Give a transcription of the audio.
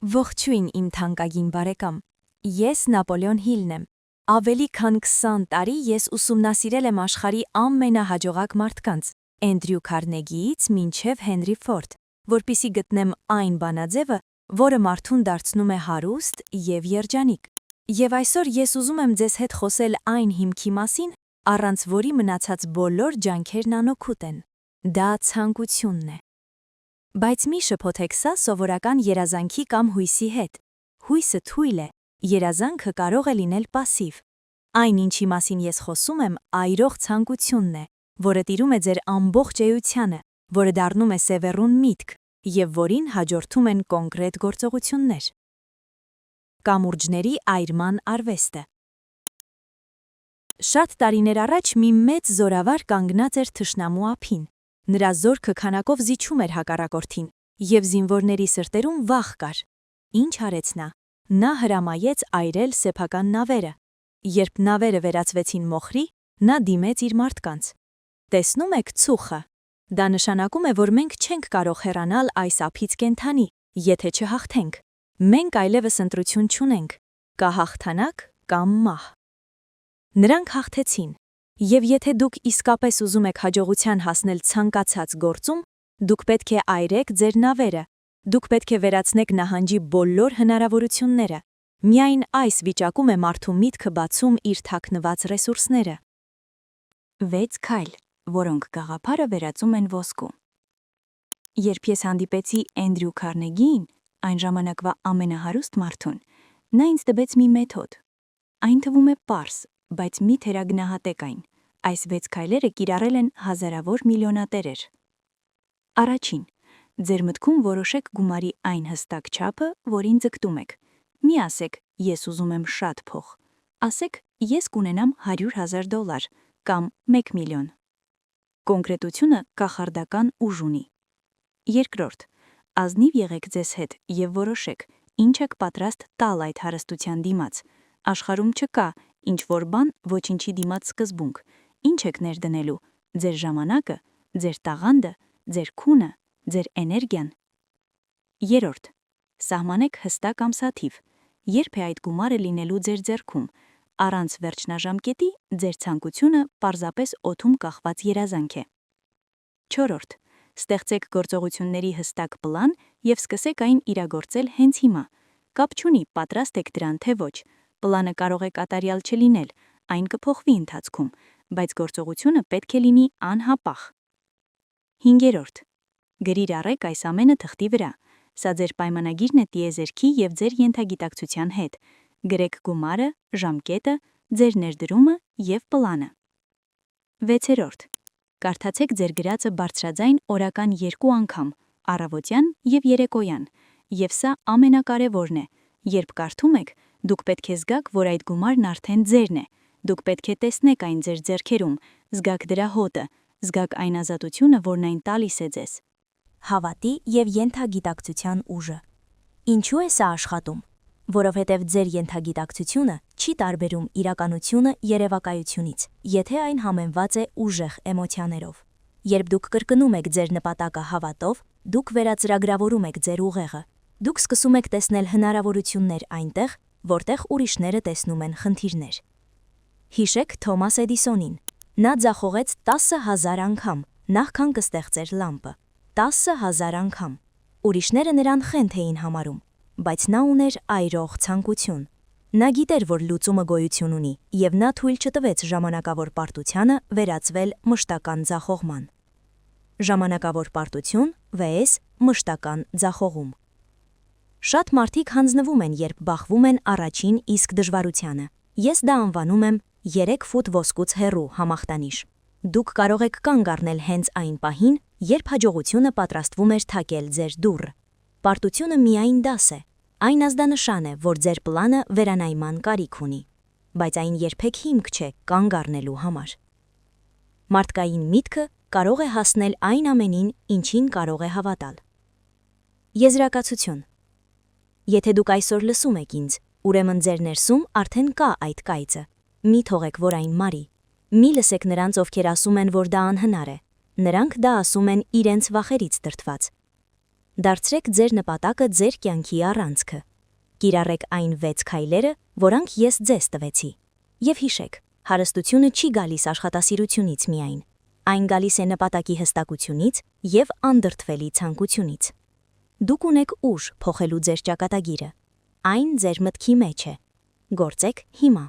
Ողջույն իմ թանկագին բարեկամ, ես Նապոլեոն Հիլն եմ, ավելի քան 20 տարի ես ուսումնասիրել եմ աշխարհի ամենահաջողակ մարդկանց, Էնդրյու Քարնեգիից մինչև Հենրի Ֆորդ, որպեսզի գտնեմ այն բանաձևը, որը մարդուն դարձնում է հարուստ և երջանիկ։ Եվ այսօր ես ուզում եմ ձեզ հետ խոսել այն հիմքի մասին, առանց որի մնացած բոլոր ջանքերն անօգուտ են։ Դա ցանկությունն է։ Բայց մի շփոթեք սա սովորական երազանքի կամ հույսի հետ։ Հույսը թույլ է, երազանքը կարող է լինել պասիվ։ Այն, ինչի մասին ես խոսում եմ, այրող ցանկությունն է, որը տիրում է ձեր ամբողջ էությանը, որը դառնում է սևեռուն միտք և որին հաջորդում են կոնկրետ գործողություններ։ Կամուրջների այրման արվեստը։ Շատ տարիներ առաջ մի մեծ զորավար կանգնած էր թշնամու ափին։ Նրա զորքը քանակով զիջում էր հակառակորդին, և զինվորների սրտերում վախ կար։ Ինչ արեց նա։ Նա հրամայեց այրել սեփական նավերը։ Երբ նավերը վերածվեցին մոխրի, նա դիմեց իր մարդկանց. «Տեսնում եք ծուխը։ Դա նշանակում է, որ մենք չենք կարող հեռանալ այս ափից կենդանի, եթե չհաղթենք։ Մենք այլևս ընտրություն չունենք. կա հաղթանակ կամ մահ»։ Նրանք հաղթեցին։ Եվ եթե դուք իսկապես ուզում եք հաջողության հասնել ցանկացած գործում, դուք պետք է այրեք ձեր նավերը, դուք պետք է վերացնեք նահանջի բոլոր հնարավորությունները։ Միայն այս վիճակում է մարդու միտքը բացում իր թաքնված ռեսուրսները։ 6 քայլ, որոնք գաղափարը վերածում են ոսկու։ Երբ ես հանդիպեցի Էնդրյու Քարնեգիին, այն ժամանակվա ամենահարուստ մարդուն, նա ինձ տվեց մի մեթոդ։ Այն թվում է պարզ, բայց մի թերագնահատեք այն։ Այս 6 քայլերը կիրառել են հազարավոր միլիոնատերեր։ Առաջին. ձեր մտքում որոշեք գումարի այն հստակ չափը, որին ձգտում եք։ Մի ասեք, ես ուզում եմ շատ փող։ Ասեք, ես կունենամ $100,000 կամ 1 միլիոն։ Կոնկրետությունը կախարդական ուժ ունի։ Երկրորդ. ազնիվ եղեք ձեզ հետ և որոշեք, ինչ եք պատրաստ տալ այդ հարստության դիմաց։ Աշխարհում չկա ինչ-որ բան ոչինչի դիմաց սկզբունք։ Ինչ եք ներդնելու, ձեր ժամանակը, ձեր տաղանդը, ձեր քունը, ձեր էներգիան։ Երրորդ. սահմանեք հստակ ամսաթիվ։ Երբ է այդ գումարը լինելու ձեր ձեռքում։ Առանց վերջնաժամկետի ձեր ցանկությունը պարզապես օդում կախված երազանք է։ Չորրորդ. ստեղծեք գործողությունների հստակ պլան և սկսեք այն իրագործել հենց հիմա։ Կապ չունի պատրաստ եք դրան թե ոչ։ Պլանը կարող է կատարյալ չլինել, այն կփոխվի ընթացքում, բայց գործողությունը պետք է լինի անհապաղ։ Հինգերորդ. գրիր առեք այս ամենը թղթի վրա։ Սա ձեր պայմանագիրն է տիեզերքի և ձեր ենթագիտակցության հետ։ Գրեք գումարը, ժամկետը, ձեր ներդրումը և պլանը։ Վեցերորդ. կարդացեք ձեր գրածը բարձրաձայն օրական 2 անգամ, առավոտյան և երեկոյան։ Եվ սա ամենակարևորն է։ Երբ կարդում եք, դուք պետք է զգաք, որ այդ գումարն արդեն ձերն է։ Դուք պետք է տեսնեք այն ձեր ձեռքերում, զգաք դրա հոտը, զգաք այն ազատությունը, որն այն տալիս է ձեզ։ Հավատի և ենթագիտակցության ուժը։ Ինչու է սա աշխատում։ Որովհետև ձեր ենթագիտակցությունը չի տարբերում իրականությունը երևակայությունից, եթե այն համեմված է ուժեղ էմոցիաներով։ Երբ դուք կրկնում եք ձեր նպատակը հավատով, դուք վերածրագրավորում եք ձեր ուղեղը։ Դուք սկսում եք տեսնել հնարավորություններ այնտեղ, որտեղ ուրիշները տեսնում են խնդիրներ։ Հիշեք Թոմաս Էդիսոնին։ Նա ձախողեց 10,000 անգամ, նախքան կստեղծեր լամպը։ 10,000 անգամ։ Ուրիշները նրան խենթ էին համարում, բայց նա ուներ այրող ցանկություն։ Նա գիտեր, որ լուծումը գոյություն ունի, և նա թույլ չտվեց ժամանակավոր պարտությանը վերածվել մշտական ձախողման։ Ժամանակավոր պարտություն vs մշտական ձախողում։ Շատ մարդիկ հանձնվում են, երբ բախվում են առաջին իսկ դժվարությանը։ Ես դա անվանում եմ 3 ֆուտ ոսկուց հեռու համախտանիշ։ Դուք կարող եք կանգ առնել հենց այն պահին, երբ հաջողությունը պատրաստվում էր թակել ձեր դուռը։ Պարտությունը միայն դաս է։ Այն ազդանշան է, որ ձեր պլանը վերանայման կարիք ունի, բայց այն երբեք հիմք չէ կանգ առնելու համար։ Մարդկային միտքը կարող է հասնել այն ամենին, ինչին կարող է հավատալ։ Եզրակացություն։ Եթե դուք այսօր լսում եք ինձ, ուրեմն ձեր ներսում արդեն կա այդ կայծը։ Մի թողեք, որ այն մարի։ Մի լսեք նրանց, ովքեր ասում են, որ դա անհնար է։ Նրանք դա ասում են իրենց վախերից դրդված։ Դարձրեք ձեր նպատակը ձեր կյանքի առանցքը։ Կիրառեք այն 6 քայլերը, որոնք ես ձեզ տվեցի։ Եվ հիշեք, հարստությունը չի գալիս աշխատասիրությունից միայն։ Այն գալիս է նպատակի հստակությունից և անդրդվելի ցանկությունից։ Դուք ունեք ուժ փոխելու ձեր ճակատագիրը։ Այն ձեր մտքի մեջ է։ Գործեք հիմա։